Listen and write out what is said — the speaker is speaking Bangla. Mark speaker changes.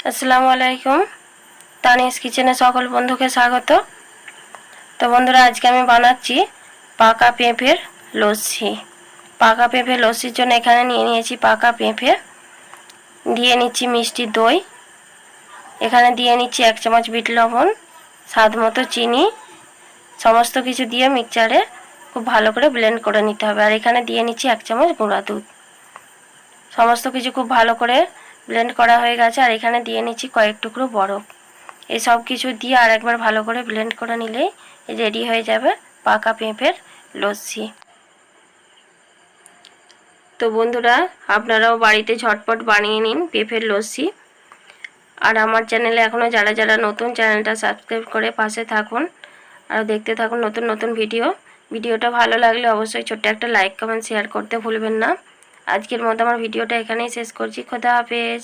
Speaker 1: আসসালামু আলাইকুম। তানিস কিচেনে সকল বন্ধুকে স্বাগত। তো বন্ধুরা, আজকে আমি বানাচ্ছি পাকা পেঁপের লস্যি। পাকা পেঁপের লস্যির জন্য এখানে নিয়ে নিয়েছি পাকা পেঁপে, দিয়ে নিচ্ছি মিষ্টি দই, এখানে দিয়ে নিচ্ছি 1 চামচ বিট লবণ, স্বাদ মতো চিনি, সমস্ত কিছু দিয়ে মিক্সচারে খুব ভালো করে ব্লেন্ড করে নিতে হবে। আর এখানে দিয়ে নিচ্ছি 1 চামচ গুঁড়া দুধ। সমস্ত কিছু খুব ভালো করে ব্লেন্ড করা হয়ে গেছে। আর এখানে দিয়ে নিচ্ছি কয়েক টুকরো বরফ। এই সব কিছু দিয়ে আর একবার ভালো করে ব্লেন্ড করে নিলেই রেডি হয়ে যাবে পাকা পেঁপের লস্যি। তো বন্ধুরা, আপনারাও বাড়িতে ঝটপট বানিয়ে নিন পেঁপের লস্যি। আর আমার চ্যানেলে এখনও যারা যারা নতুন, চ্যানেলটা সাবস্ক্রাইব করে পাশে থাকুন আর দেখতে থাকুন নতুন নতুন ভিডিওটা ভালো লাগলে অবশ্যই ছোট্ট একটা লাইক কমেন্ট শেয়ার করতে ভুলবেন না। আজকের মতো আমার ভিডিওটা এখানেই শেষ করছি। খোদা হাফেজ।